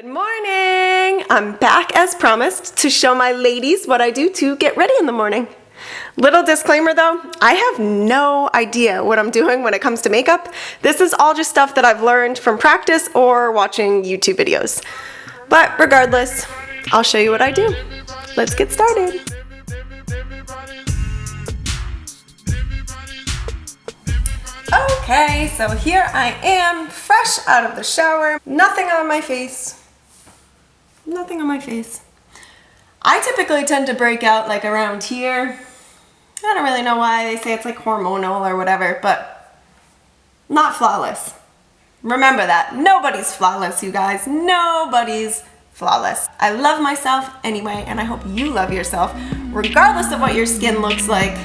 Good morning! I'm back as promised to show my ladies what I do to get ready in the morning. Little disclaimer though, I have no idea what I'm doing when it comes to makeup. This is all just stuff that I've learned from practice or watching YouTube videos. But regardless, I'll show you what I do. Let's get started. Okay, so here I am, fresh out of the shower. Nothing on my face. Nothing on my face. I typically tend to break out like around here. I don't really know why. They say it's like hormonal or whatever, but not flawless. Remember that. Nobody's flawless, you guys. Nobody's flawless. I love myself anyway, and I hope you love yourself, regardless of what your skin looks like.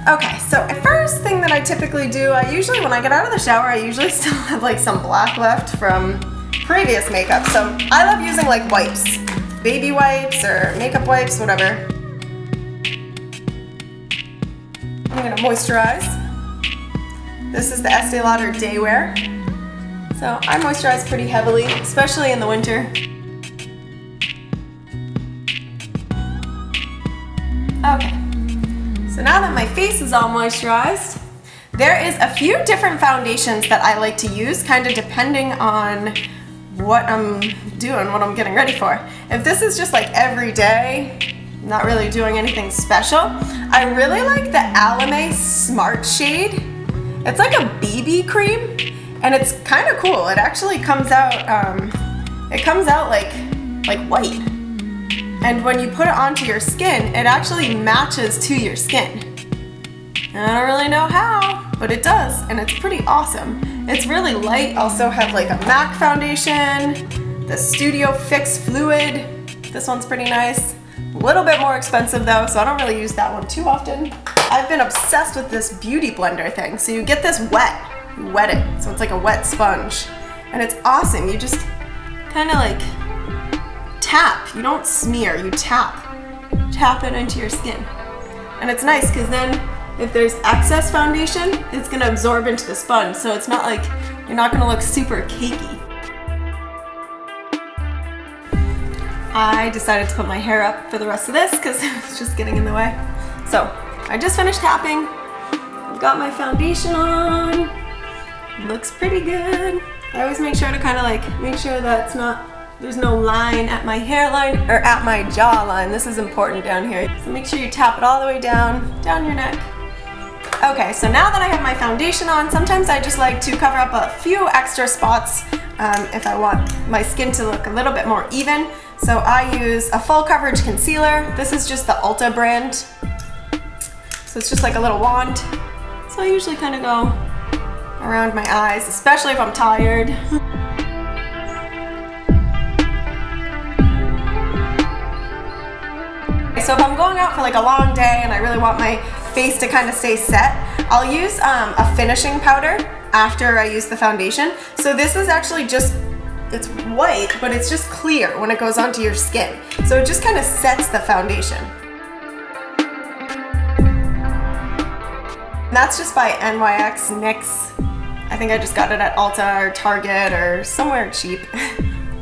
Okay, so first thing that I typically do, when I get out of the shower, I usually still have like some black left from previous makeup. So I love using like wipes, baby wipes or makeup wipes, whatever. I'm gonna moisturize. This is the Estee Lauder Day Wear. So I moisturize pretty heavily, especially in the winter. Okay. So now that my face is all moisturized, there is a few different foundations that I like to use, kind of depending on what I'm doing, what I'm getting ready for. If this is just like every day, not really doing anything special, I really like the Alame Smart Shade. It's like a BB cream, and it's kind of cool. It actually comes out, like white. And when you put it onto your skin, it actually matches to your skin. And I don't really know how, but it does, and it's pretty awesome. It's really light. Also have like a MAC foundation, the Studio Fix Fluid. This one's pretty nice. A little bit more expensive though, so I don't really use that one too often. I've been obsessed with this beauty blender thing. So you get this wet, you wet it, so it's like a wet sponge. And it's awesome. You just kind of like tap. You don't smear, you tap. Tap it into your skin. And it's nice because then if there's excess foundation, it's gonna absorb into the sponge, so it's not like, you're not gonna look super cakey. I decided to put my hair up for the rest of this because it was just getting in the way. So, I just finished tapping. I've got my foundation on. Looks pretty good. I always make sure to kind of like, make sure that it's not, there's no line at my hairline or at my jawline. This is important down here. So make sure you tap it all the way down your neck. Okay, so now that I have my foundation on, sometimes I just like to cover up a few extra spots if I want my skin to look a little bit more even. So I use a full coverage concealer. This is just the Ulta brand. So it's just like a little wand. So I usually kind of go around my eyes, especially if I'm tired. So if I'm going out for like a long day and I really want my face to kind of stay set, I'll use a finishing powder after I use the foundation. So this is actually just, it's white, but it's just clear when it goes onto your skin. So it just kind of sets the foundation. And that's just by NYX NYX. I think I just got it at Ulta or Target or somewhere cheap.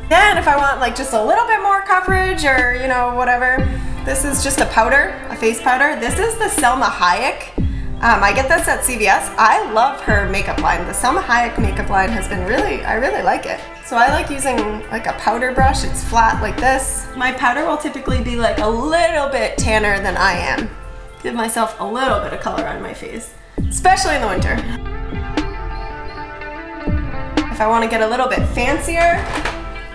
Then if I want like just a little bit more coverage or, you know, whatever, this is just a powder, a face powder. This is the Selma Hayek. I get this at CVS. I love her makeup line. The Selma Hayek makeup line has been I really like it. So I like using like a powder brush. It's flat like this. My powder will typically be like a little bit tanner than I am. Give myself a little bit of color on my face, especially in the winter. If I want to get a little bit fancier,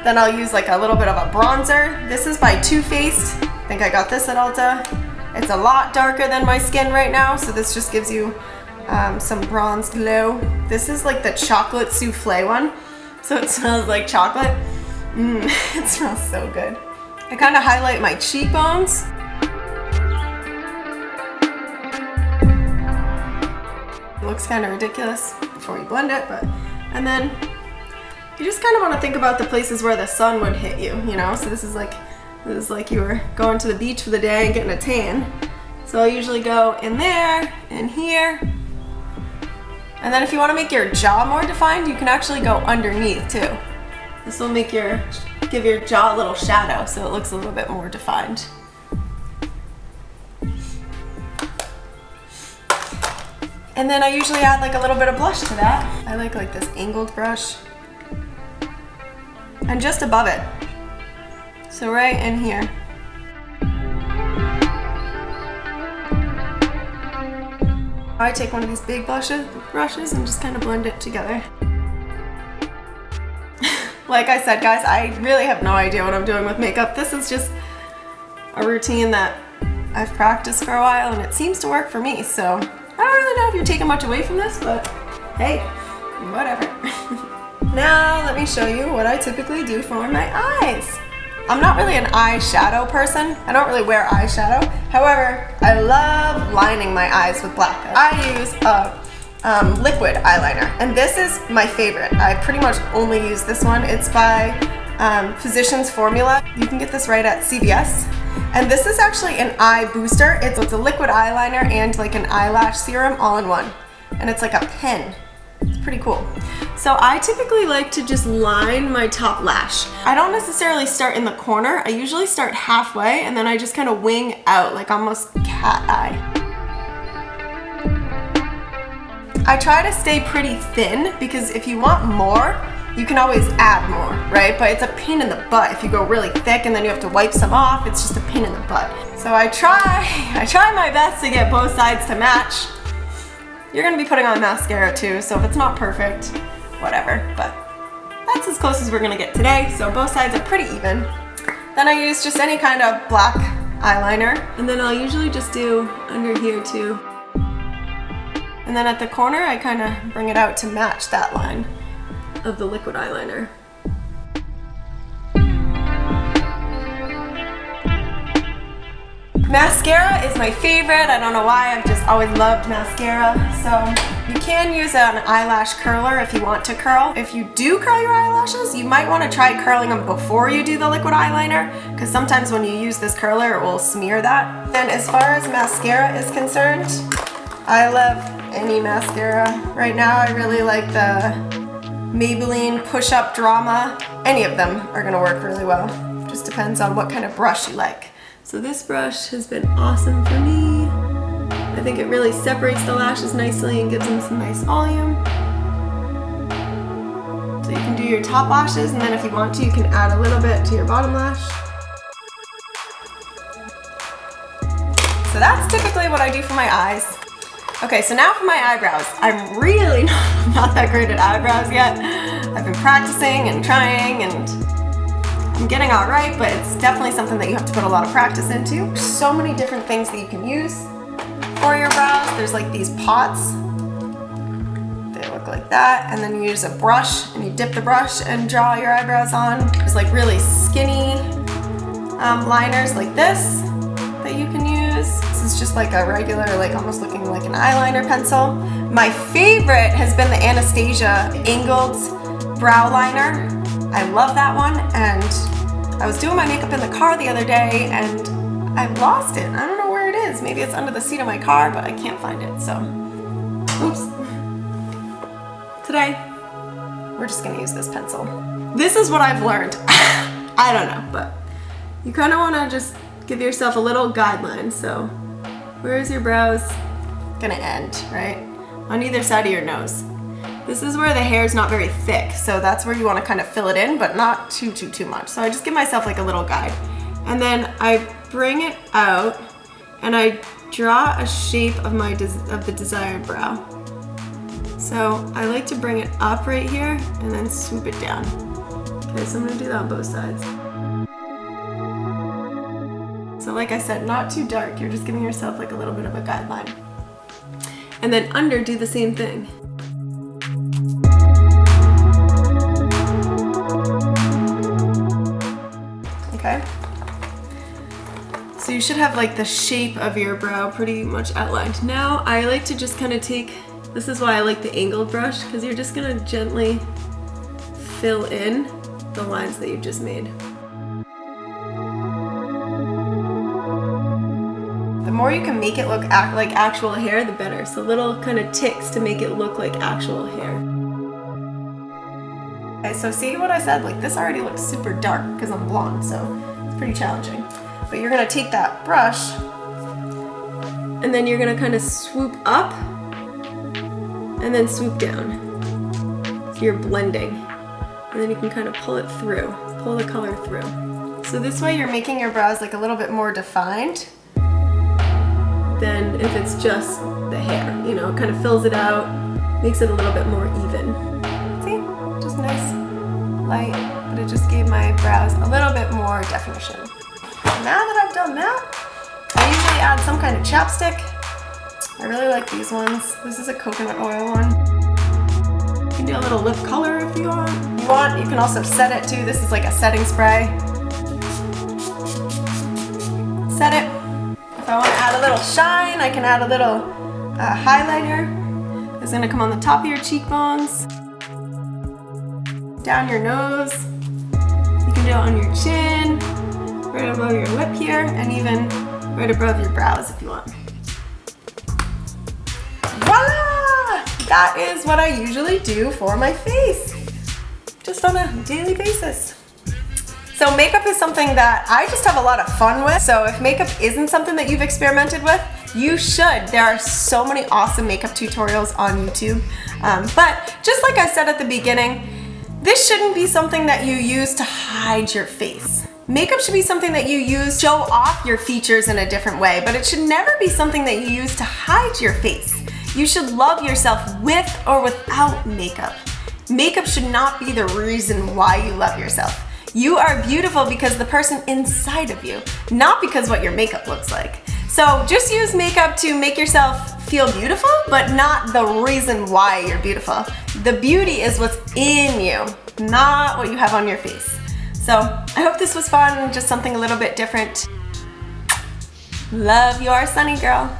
then I'll use like a little bit of a bronzer. This is by Too Faced. I think I got this at Ulta. It's a lot darker than my skin right now, so this just gives you some bronze glow. This is like the chocolate souffle one, so it smells like chocolate. It smells so good. I kind of highlight my cheekbones. It looks kind of ridiculous before you blend it, and then you just kind of want to think about the places where the sun would hit you, you know? So this is like you were going to the beach for the day and getting a tan. So I usually go in there, in here. And then if you want to make your jaw more defined, you can actually go underneath too. This will make your give your jaw a little shadow so it looks a little bit more defined. And then I usually add like a little bit of blush to that. I like this angled brush. And just above it. So right in here. I take one of these big brushes and just kind of blend it together. Like I said, guys, I really have no idea what I'm doing with makeup. This is just a routine that I've practiced for a while and it seems to work for me. So I don't really know if you're taking much away from this, but hey, whatever. Now let me show you what I typically do for my eyes. I'm not really an eyeshadow person. I don't really wear eyeshadow. However, I love lining my eyes with black. I use a liquid eyeliner, and this is my favorite. I pretty much only use this one. It's by Physicians Formula. You can get this right at CVS. And this is actually an eye booster. It's a liquid eyeliner and like an eyelash serum all in one. And it's like a pen. It's pretty cool. So I typically like to just line my top lash. I don't necessarily start in the corner. I usually start halfway and then I just kind of wing out like almost cat eye. I try to stay pretty thin because if you want more, you can always add more, right? But it's a pain in the butt if you go really thick and then you have to wipe some off. It's just a pain in the butt. So I try my best to get both sides to match. You're gonna be putting on mascara too, so if it's not perfect, whatever, but that's as close as we're gonna get today. So both sides are pretty even. Then I use just any kind of black eyeliner, and then I'll usually just do under here too. And then at the corner, I kind of bring it out to match that line of the liquid eyeliner. Mascara is my favorite. I don't know why, I've just always loved mascara. So you can use an eyelash curler if you want to curl. If you do curl your eyelashes, you might want to try curling them before you do the liquid eyeliner, because sometimes when you use this curler, it will smear that. And as far as mascara is concerned, I love any mascara. Right now, I really like the Maybelline Push Up Drama. Any of them are gonna work really well. Just depends on what kind of brush you like. So this brush has been awesome for me. I think it really separates the lashes nicely and gives them some nice volume. So you can do your top lashes, and then if you want to, you can add a little bit to your bottom lash. So that's typically what I do for my eyes. Okay, so now for my eyebrows. I'm really not that great at eyebrows yet. I've been practicing and trying, and I'm getting all right, but it's definitely something that you have to put a lot of practice into. There's so many different things that you can use for your brows. There's like these pots. They look like that, and then you use a brush and you dip the brush and draw your eyebrows on. There's like really skinny liners like this that you can use. This is just like a regular, like almost looking like an eyeliner pencil. My favorite has been the Anastasia angled brow liner. I love that one, and I was doing my makeup in the car the other day and I lost it. I don't know where it is. Maybe it's under the seat of my car, but I can't find it, so oops. Today, we're just gonna use this pencil. This is what I've learned. I don't know, but you kind of want to just give yourself a little guideline. So where is your brows gonna end, right? On either side of your nose. This is where the hair is not very thick, so that's where you want to kind of fill it in, but not too much. So I just give myself like a little guide. And then I bring it out and I draw a shape of the desired brow. So I like to bring it up right here and then swoop it down. Okay, so I'm gonna do that on both sides. So like I said, not too dark. You're just giving yourself like a little bit of a guideline. And then under, do the same thing. Okay. So you should have like the shape of your brow pretty much outlined. Now I like to just kind of take, this is why I like the angled brush, because you're just gonna gently fill in the lines that you just made. The more you can make it look like actual hair, the better. So little kind of ticks to make it look like actual hair. Okay, so see what I said? Like this already looks super dark because I'm blonde, so it's pretty challenging. But you're gonna take that brush and then you're gonna kind of swoop up and then swoop down. So you're blending. And then you can kind of pull it through, pull the color through. So this way you're making your brows like a little bit more defined than if it's just the hair. You know, it kind of fills it out, makes it a little bit more even. See? Just nice, light, but it just gave my brows a little bit more definition. Now that I've done that, I usually add some kind of chapstick. I really like these ones. This is a coconut oil one. You can do a little lip color if you want. You can also set it too. This is like a setting spray. Set it. If I want to add a little shine, I can add a little highlighter. It's going to come on the top of your cheekbones, down your nose. You can do it on your chin, right above your lip here, and even right above your brows if you want. Voila! That is what I usually do for my face, just on a daily basis. So makeup is something that I just have a lot of fun with. So if makeup isn't something that you've experimented with, you should. There are so many awesome makeup tutorials on YouTube. But just like I said at the beginning, this shouldn't be something that you use to hide your face. Makeup should be something that you use to show off your features in a different way, but it should never be something that you use to hide your face. You should love yourself with or without makeup. Makeup should not be the reason why you love yourself. You are beautiful because the person inside of you, not because what your makeup looks like. So just use makeup to make yourself feel beautiful, but not the reason why you're beautiful. The beauty is what's in you, not what you have on your face. So I hope this was fun, just something a little bit different. Love your Sunny Girl.